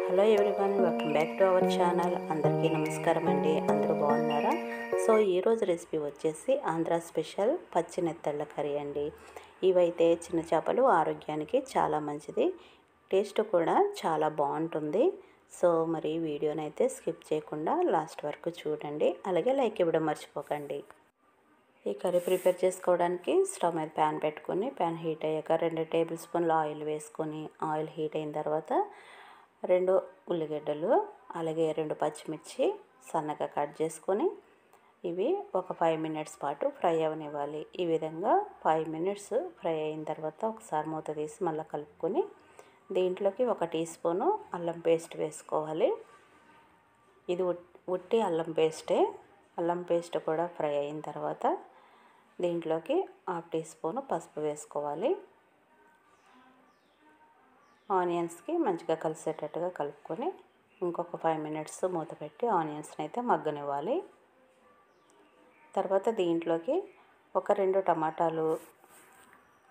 Hello everyone, welcome back to our channel. అందరికీ నమస్కారం అండి. అందరూ బాగున్నారా? సో ఈరోజు రెసిపీ వచ్చేసి ఆంధ్ర స్పెషల్ పచ్చి నెత్తళ్ళ కర్రీ అండి. ఇవైతే చిన్న చేపలు ఆరోగ్యానికి చాలా మంచిది, టేస్ట్ కూడా చాలా బాగుంటుంది. సో మరి వీడియోనైతే స్కిప్ చేయకుండా లాస్ట్ వరకు చూడండి, అలాగే లైక్ ఇవ్వడం మర్చిపోకండి. ఈ కర్రీ ప్రిపేర్ చేసుకోవడానికి స్టవ్ మీద ప్యాన్ పెట్టుకొని, ప్యాన్ హీట్ అయ్యాక 2 టేబుల్ స్పూన్ల ఆయిల్ వేసుకొని, ఆయిల్ హీట్ అయిన తర్వాత 2 ఉల్లిగడ్డలు అలాగే 2 పచ్చిమిర్చి సన్నగా కట్ చేసుకొని ఇవి ఒక 5 మినిట్స్ పాటు ఫ్రై అవనివ్వాలి. ఈ విధంగా 5 మినిట్స్ ఫ్రై అయిన తర్వాత ఒకసారి మూత తీసి మళ్ళీ కలుపుకొని దీంట్లోకి 1 టీ స్పూను అల్లం పేస్ట్ వేసుకోవాలి. ఇది ఉట్టి అల్లం పేస్టే. అల్లం పేస్ట్ కూడా ఫ్రై అయిన తర్వాత దీంట్లోకి 1/2 టీ స్పూను పసుపు వేసుకోవాలి. ఆనియన్స్కి మంచిగా కలిసేటట్టుగా కలుపుకొని ఇంకొక 5 మినిట్స్ మూత పెట్టి ఆనియన్స్ని అయితే మగ్గనివ్వాలి. తర్వాత దీంట్లోకి ఒక 2 టమాటాలు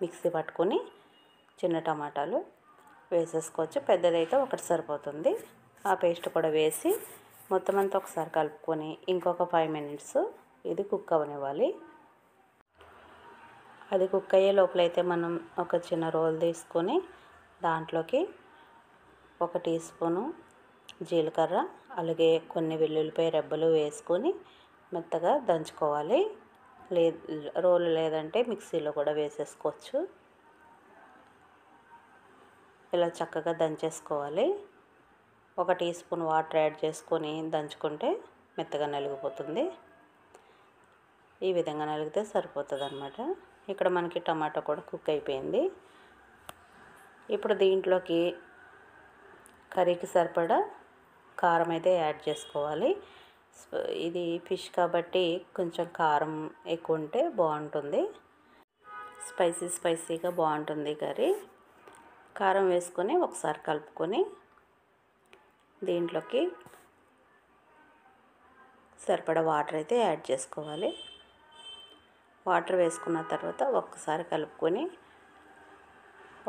మిక్సీ పట్టుకొని, చిన్న టమాటాలు వేసేసుకోవచ్చు, పెద్దదైతే ఒకటి సరిపోతుంది. ఆ పేస్ట్ కూడా వేసి మొత్తం అంతా ఒకసారి కలుపుకొని ఇంకొక 5 మినిట్స్ ఇది కుక్ అవ్వనివ్వాలి. అది కుక్ అయ్యే లోపలైతే మనం ఒక చిన్న రోల్ తీసుకొని దాంట్లోకి 1 టీ స్పూను జీలకర్ర అలాగే కొన్ని వెల్లుల్లిపాయ రెబ్బలు వేసుకొని మెత్తగా దంచుకోవాలి. రోలు లేదంటే మిక్సీలో కూడా వేసేసుకోవచ్చు. ఇలా చక్కగా దంచేసుకోవాలి. 1 టీ స్పూన్ వాటర్ యాడ్ చేసుకొని దంచుకుంటే మెత్తగా నలిగిపోతుంది. ఈ విధంగా నలిగితే సరిపోతుంది అన్నమాట. ఇక్కడ మనకి టమాటా కూడా కుక్ అయిపోయింది. ఇప్పుడు దీంట్లోకి కర్రీకి సరిపడా కారం అయితే యాడ్ చేసుకోవాలి. ఇది ఫిష్ కాబట్టి కొంచెం కారం ఎక్కువ ఉంటే బాగుంటుంది, స్పైసీగా బాగుంటుంది కర్రీ. కారం వేసుకొని ఒకసారి కలుపుకొని దీంట్లోకి సరిపడా వాటర్ అయితే యాడ్ చేసుకోవాలి. వాటర్ వేసుకున్న తర్వాత ఒక్కసారి కలుపుకొని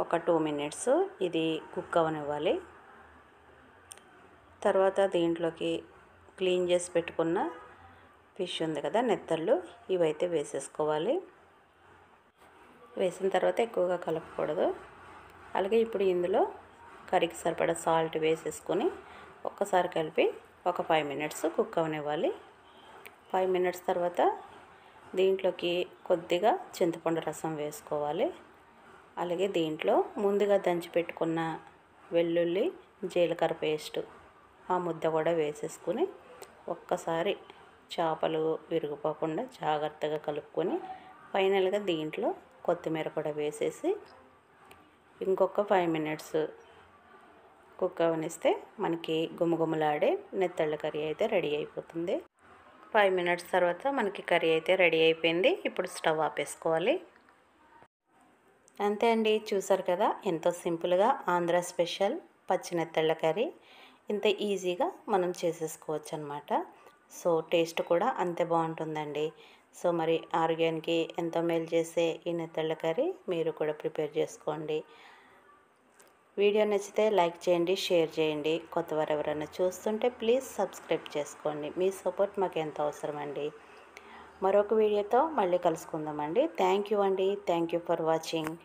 ఒక 2 మినిట్స్ ఇది కుక్ అవనివ్వాలి. తర్వాత దీంట్లోకి క్లీన్ చేసి పెట్టుకున్న ఫిష్ ఉంది కదా, నెత్తళ్ళు, ఇవైతే వేసేసుకోవాలి. వేసిన తర్వాత ఎక్కువగా కలపకూడదు. అలాగే ఇప్పుడు ఇందులో కర్రీకి సరిపడా సాల్ట్ వేసేసుకొని ఒక్కసారి కలిపి ఒక 5 మినిట్స్ కుక్ అవనివ్వాలి. 5 మినిట్స్ తర్వాత దీంట్లోకి కొద్దిగా చింతపండు రసం వేసుకోవాలి. అలాగే దీంట్లో ముందుగా దంచి పెట్టుకున్న వెల్లుల్లి జీలకర్ర పేస్ట్ ఆ ముద్ద కూడా వేసేసుకుని ఒక్కసారి చేపలు విరిగిపోకుండా జాగ్రత్తగా కలుపుకొని ఫైనల్గా దీంట్లో కొత్తిమీర కూడా వేసేసి ఇంకొక 5 మినిట్స్ కుక్ అవనిస్తే మనకి గుమగుమలాడే నెత్తళ్ళ కర్రీ అయితే రెడీ అయిపోతుంది. 5 మినిట్స్ తర్వాత మనకి కర్రీ అయితే రెడీ అయిపోయింది. ఇప్పుడు స్టవ్ ఆపేసుకోవాలి. అంతే అండి, చూసారు కదా, ఎంతో సింపుల్గా ఆంధ్ర స్పెషల్ పచ్చి నెత్తళ్ళ కర్రీ ఇంత ఈజీగా మనం చేసేసుకోవచ్చు అన్నమాట. సో టేస్ట్ కూడా అంతే బాగుంటుందండి. సో మరి ఆరోగ్యానికి ఎంతో మేలు చేసే ఈ నెత్తళ్ళ కర్రీ మీరు కూడా ప్రిపేర్ చేసుకోండి. వీడియో నచ్చితే లైక్ చేయండి, షేర్ చేయండి. కొత్తవారు ఎవరైనా చూస్తుంటే ప్లీజ్ సబ్స్క్రైబ్ చేసుకోండి. మీ సపోర్ట్ మాకు ఎంతో అవసరం అండి. మరొక వీడియోతో మళ్ళీ కలుసుకుందామండి. థ్యాంక్ యూ అండి. Thank you for watching.